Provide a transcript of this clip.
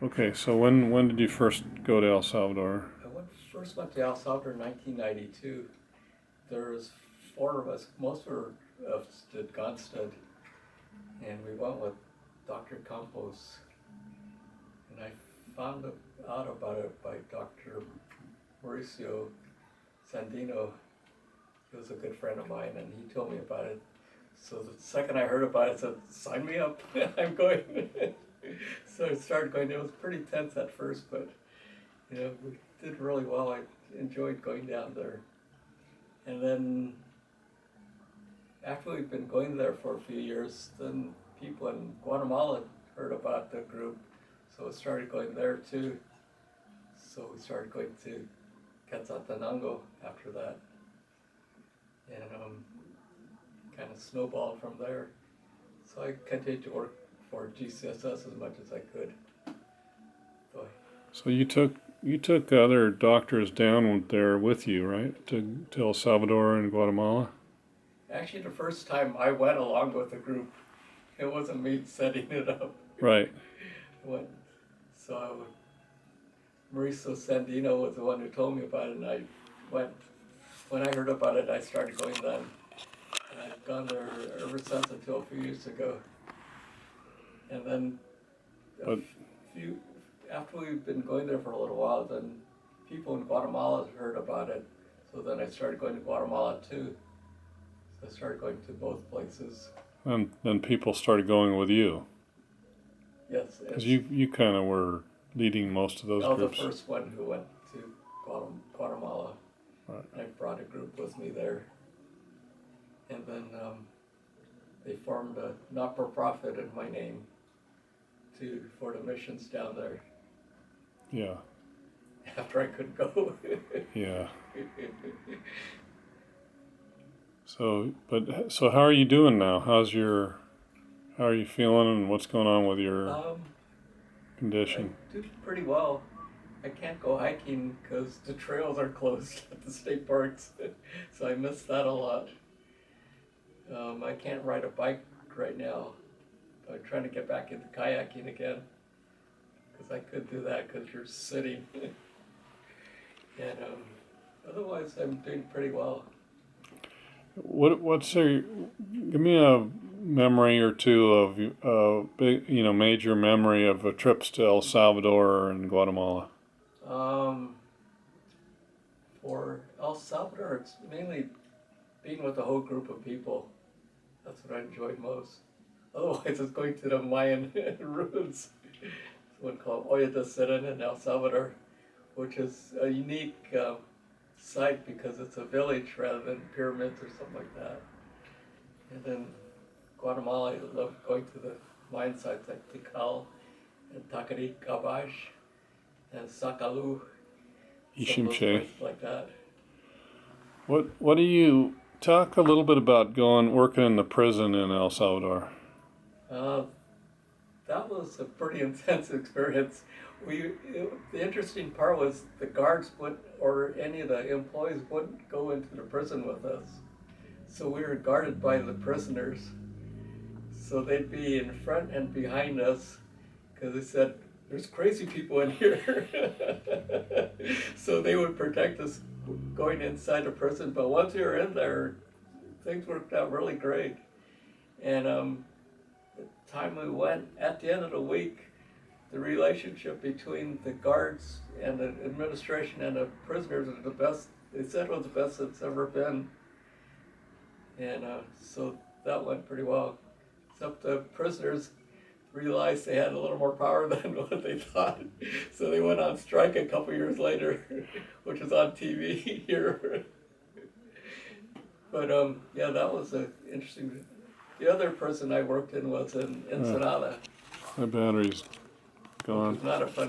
Okay, so when did you first go to El Salvador? First went to El Salvador in 1992. There was four of us, most of us did Gonstead, and we went with Dr. Campos. And I found out about it by Dr. Mauricio Sandino. He was a good friend of mine, and he told me about it. So the second I heard about it, I said, sign me up, I'm going. So I started going. It was pretty tense at first, but we did really well. I enjoyed going down there. And then after we've been going there for a few years, then people in Guatemala heard about the group, so we started going there too. So we started going to Quetzaltenango after that, and kind of snowballed from there. So I continued to work for GCSS as much as I could. So you took other doctors down there with you, right, to El Salvador and Guatemala? Actually, the first time I went along with the group, it wasn't me setting it up. Right. So Mauricio Sandino was the one who told me about it, and I went. When I heard about it, I started going then. And I've gone there ever since until a few years ago. And then after we've been going there for a little while, then people in Guatemala heard about it. So then I started going to Guatemala too. So I started going to both places. And then people started going with you. Yes. Because you kind of were leading most of those groups. I was the first one who went to Guatemala. Right. And I brought a group with me there. And then they formed a not-for-profit in my name for the missions down there. Yeah. After I couldn't go. Yeah. So how are you doing now? How are you feeling, and what's going on with your condition? I do pretty well. I can't go hiking because the trails are closed at the state parks, so I miss that a lot. I can't ride a bike right now. I'm trying to get back into kayaking again, because I could do that because you're sitting. And otherwise, I'm doing pretty well. Give me a memory or two of major memory of trips to El Salvador and Guatemala. For El Salvador, it's mainly being with a whole group of people. That's what I enjoyed most. Otherwise, it's going to the Mayan ruins. There's one called Olla de Serena in El Salvador, which is a unique site because it's a village rather than pyramids or something like that. And then Guatemala, I love going to the Mayan sites like Tikal and Tacarigabaj and Sakalu. Ishimche. Like that. What do you talk a little bit about working in the prison in El Salvador? That was a pretty intense experience. The interesting part was the guards or any of the employees wouldn't go into the prison with us. So we were guarded by the prisoners. So they'd be in front and behind us because they said, there's crazy people in here. So they would protect us going inside the prison. But once we were in there, things worked out really great. And the time we went, at the end of the week, the relationship between the guards and the administration and the prisoners was the best. They said it was the best it's ever been. And so that went pretty well. Except the prisoners realized they had a little more power than what they thought. So they went on strike a couple years later, which was on TV here. But yeah, that was interesting. The other prison I worked in was in Ensenada. My battery's gone. Which was not a fun